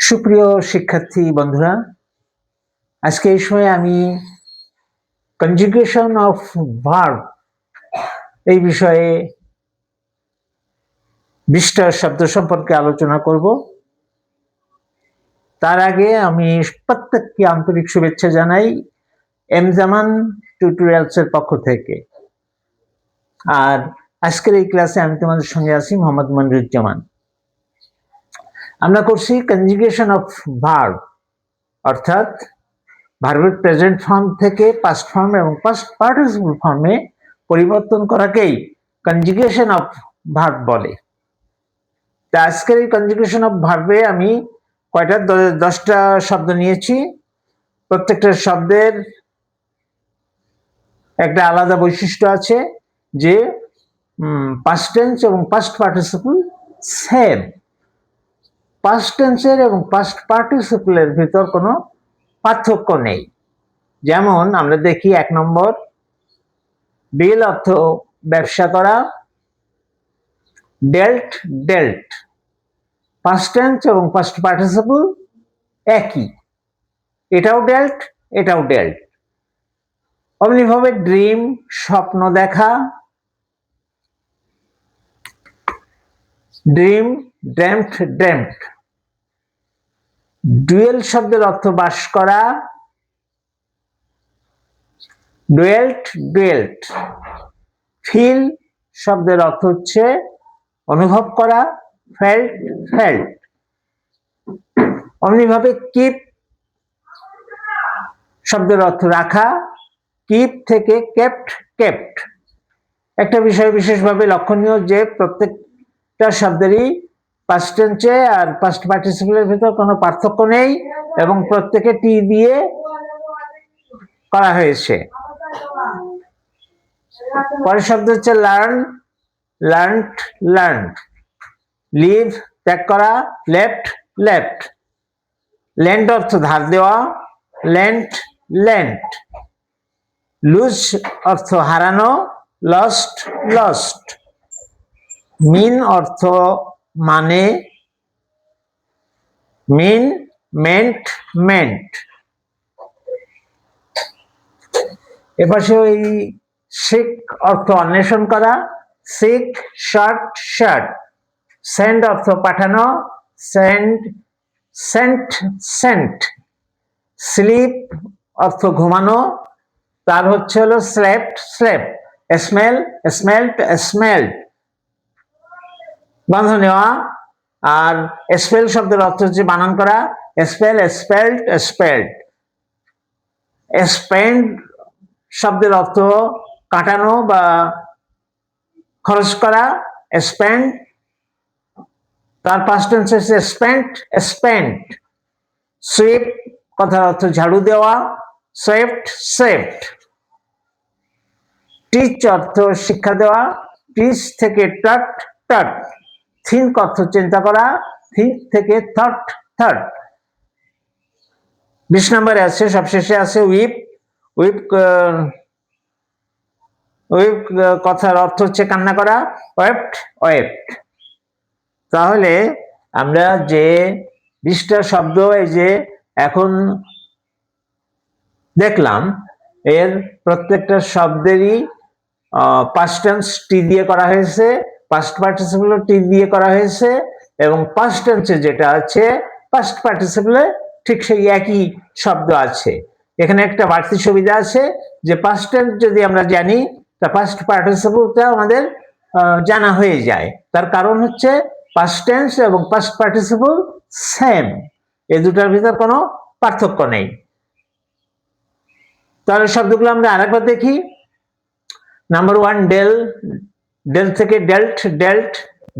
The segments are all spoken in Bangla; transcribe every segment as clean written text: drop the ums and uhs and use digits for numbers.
সুপ্রিয় শিক্ষার্থী বন্ধুরা, আজকে এই সময় আমি কনজুগেশন অফ ভার্ব এই বিষয়ে 20টা শব্দ সম্পর্কে আলোচনা করব। তার আগে আমি প্রত্যেককে আন্তরিক শুভেচ্ছা জানাই এম জামান টিউটোরিয়ালস এর পক্ষ থেকে। আর আজকের এই ক্লাসে আমি তোমাদের সঙ্গে আছি মোহাম্মদ মনিরুজ্জামান। আমরা করছি কনজুগেশন অফ ভার্ব, অর্থাৎ ভার্বের প্রেজেন্ট ফর্ম থেকে পাস্ট ফর্ম এবং পাস্ট পার্টিসিপল ফর্মে পরিবর্তন করাকেই কনজুগেশন অফ ভার্ব বলে। তা আজকের এই কনজুগেশন অফ ভার্বে আমি কয়টা 10টা শব্দ নিয়েছি। প্রত্যেকটা শব্দের একটা আলাদা বৈশিষ্ট্য আছে যে পাস্ট টেন্স এবং পাস্ট পার্টিসিপল সেম। পাস্ট টেন্সের এবং পাস্ট পার্টিসিপলের ভিতর কোনো পার্থক্য নেই। যেমন আমরা দেখি 1 নম্বর, ডিল অর্থ ব্যবসা করা, ডেল্ট ডেল্ট, পাস্ট টেন্স এবং পাস্ট পার্টিসিপল একই, এটাও ডেল্ট এটাও ডেল্ট। অমনিভাবে ড্রিম স্বপ্ন দেখা, ড্রিম ড্রেমট ড্রেমট। ডুয়েল শব্দের অর্থ বাস করা, ডুয়েল্ট ডুয়েল্ট। ফিল শব্দের অর্থ হচ্ছে অনুভব করা, ফেল্ট ফেল্ট। অমনিভাবে কিপ শব্দের অর্থ রাখা, কিপ থেকে কেপ্ট কেপ্ট। একটা বিষয় বিশেষভাবে লক্ষণীয় যে প্রত্যেকটা শব্দেরই পাস্ট টেন্সে আর পাস্ট পার্টিসিপলের ভিতর কোনো পার্থক্য নেই এবং প্রত্যেকে টি দিয়ে করা হয়েছে। পরের শব্দ হচ্ছে লার্ন, লার্নড লার্নড। লিভ ত্যাগ করা, লেফট লেফট। লেন্ড অর্থ ধার দেওয়া, লেন্ট লেন্ট। লুজ অর্থ হারানো, লস্ট লস্ট। মিন অর্থ মানে, মিন মেন্ট মেন্ট। এপাশে ওই সিক অর্থ অন্বেষণ করা, সিক শার্ট শার্ট। সেন্ড অর্থ পাঠানো, সেন্ড সেন্ট সেন্ট। স্লিপ অর্থ ঘুমানো, তার হচ্ছে হলো slept slept. Smell smelt smelt, গন্ধ নেওয়া। আর স্পেল শব্দের অর্থ হচ্ছে বানান করা, স্পেল স্পেল্ট স্পেল্ট। স্পেন্ড শব্দের অর্থ কাটানো বা খরচ করা, স্পেন্ড। তার পাস্ট টেন্স হচ্ছে স্পেন্ট স্পেন্ট। সুইপ কথার অর্থ ঝাড়ু দেওয়া, সুইফট সুইফট। টিচ অর্থ শিক্ষা দেওয়া, টিচ থেকে টট টট। থিঙ্ক অর্থ চিন্তা করা, থিঙ্ক থেকে থট থট। 20 নম্বরে আছে, সবশেষে আছে উইপ। উইপ উইপ কথার অর্থ হচ্ছে কান্না করা, ওয়েপ্ট ওয়েপ্ট। তাহলে আমরা যে 20টা শব্দ এই যে এখন দেখলাম, এর প্রত্যেকটা শব্দেরই পাস্ট টেন্স টি দিয়ে করা হয়েছে, পাস্ট পার্টিসিপল টি দিয়ে করা হয়েছে এবং পাস্ট টেন্সে যেটা আছে পাস্ট পার্টিসিপলে ঠিক সেই একই শব্দ আছে। এখানে একটা বাড়তি সুবিধা আছে যে পাস্ট টেন্স যদি আমরা জানি তা পাস্ট পার্টিসিপলটা আমাদের জানা হয়ে যায়। তার কারণ হচ্ছে পাস্ট টেন্স এবং পাস্ট পার্টিসিপল সেম, এই দুটার ভিতর কোনো পার্থক্য নেই। তাহলে শব্দগুলো আমরা আরেকবার দেখি। নাম্বার 1, ডেল, ডেল থেকে ডেল্ট ডেল্ট।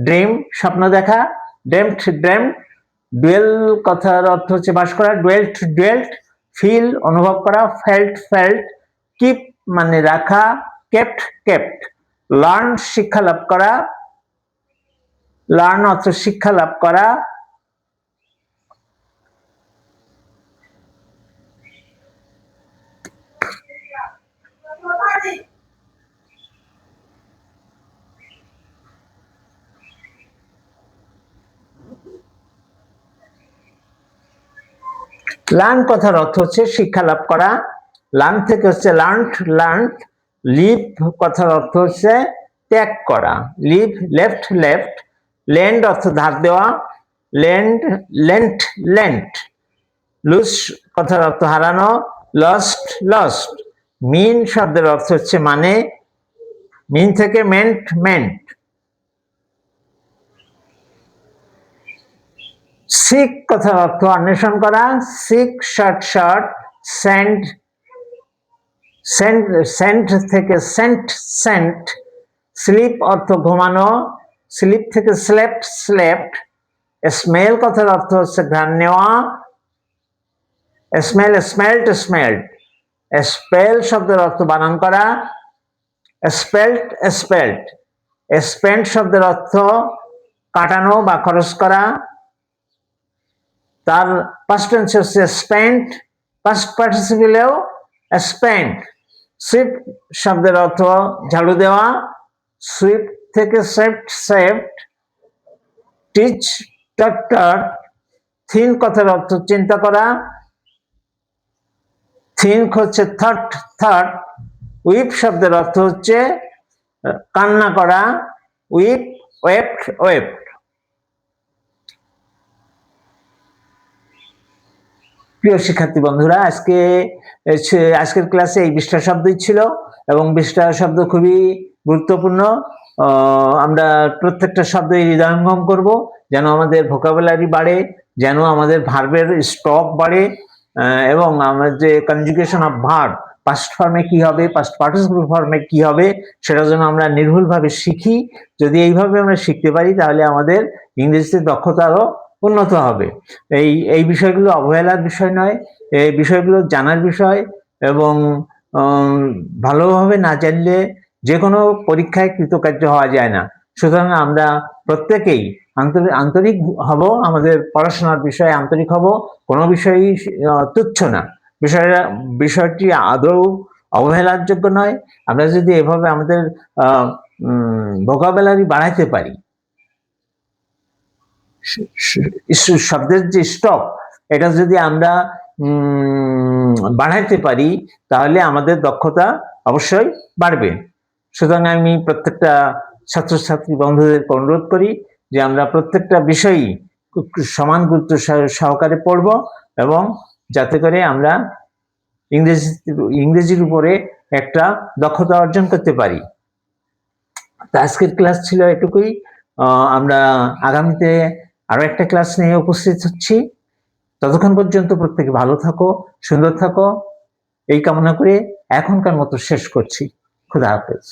ড্রিম স্বপ্ন দেখা, ড্রেমট ড্রেমট। ডুয়েল কথার অর্থ হচ্ছে বাস করা, ডুয়েল্ট ডুয়েল্ট। ফিল অনুভব করা, ফেল্ট ফেল্ট। কিপ মানে রাখা, কেপ্ট কেপ্ট। লার্ন শিক্ষা লাভ করা, লার্ন অর্থ শিক্ষা লাভ করা। লার্ন কথার অর্থ হচ্ছে শিক্ষা লাভ করা, লার্ন থেকে হচ্ছে লার্ন। লিভ কথার অর্থ হচ্ছে ত্যাগ করা, লিভ লেফট। লেন্ড অর্থ ধার দেওয়া, লেন্ট। লুজ কথার অর্থ হারানো, লস্ট। মিন শব্দের অর্থ হচ্ছে মানে, মিন থেকে মেন্ট। সিক কথার অর্থ অন্বেষণ করা, সিক শর্ট। সেন্ট থেকে সেন্ট। স্লিপ অর্থ ঘুমানো, স্লিপ থেকে স্লেপ্ট। স্মেল কথার অর্থ হচ্ছে ঘ্রাণ নেওয়া, স্মেল্ট। স্পেল শব্দের অর্থ বানান করা, স্পেল্ট। স্পেন্ড শব্দের অর্থ কাটানো বা খরচ করা, তার পাস্ট টেন্স হচ্ছে স্পেন্ট, পাস্ট পার্টিসিপেলেও স্পেন্ট। সুইপ শব্দের অর্থ ঝাড়ু দেওয়া, সুইপ থেকে সেভড। টিচ টট। থিঙ্ক কথার অর্থ চিন্তা করা, থিঙ্ক হচ্ছে থট। উইপ শব্দের অর্থ হচ্ছে কান্না করা, ওয়েপ্ট। প্রিয় শিক্ষার্থী বন্ধুরা, আজকের ক্লাসে এই 20টা শব্দই ছিল এবং 20টা শব্দ খুবই গুরুত্বপূর্ণ। আমরা প্রত্যেকটা শব্দই হৃদয়ঙ্গম করব যেন আমাদের ভোকাবুলারি বাড়ে, যেন আমাদের ভার্বের স্টক বাড়ে, এবং আমাদের যে কনজুগেশন অফ ভার্ব পাস্ট ফর্মে কি হবে, পাস্ট পার্টিসিপল ফর্মে কি হবে, সেটা যেন আমরা নির্ভুলভাবে শিখি। যদি এইভাবে আমরা শিখতে পারি তাহলে আমাদের ইংরেজিতে দক্ষতা আরো উন্নত হবে। এই বিষয়গুলো অবহেলার বিষয় নয়, এই বিষয়গুলো জানার বিষয়, এবং ভালোভাবে না জানলে যে কোনো পরীক্ষায় কৃতকার্য হওয়া যায় না। সুতরাং আমরা প্রত্যেকেই আন্তরিক হব, আমাদের পড়াশোনার বিষয়ে আন্তরিক হব, কোনো বিষয়ই তুচ্ছ না। বিষয়টি আদৌ অবহেলার যোগ্য নয়। আমরা যদি এভাবে আমাদের ভোকাবুলারি বাড়াইতে পারি, শব্দের যে স্টক এটা যদি আমরা বাড়াইতে পারি তাহলে আমাদের দক্ষতা অবশ্যই বাড়বে। সুতরাং আমি প্রত্যেকটা ছাত্রছাত্রী বন্ধুদেরকে অনুরোধ করি যে আমরা প্রত্যেকটা বিষয়ই সমান গুরুত্ব সহকারে পড়ব, এবং যাতে করে আমরা ইংরেজির উপরে একটা দক্ষতা অর্জন করতে পারি। তো আজকের ক্লাস ছিল এটুকুই। আমরা আগামীতে আরো একটা ক্লাস নিয়ে উপস্থিত হচ্ছি। ততক্ষণ পর্যন্ত প্রত্যেকে ভালো থাকো, সুন্দর থাকো, এই কামনা করে এখনকার মতো শেষ করছি। খুদা হাফেজ।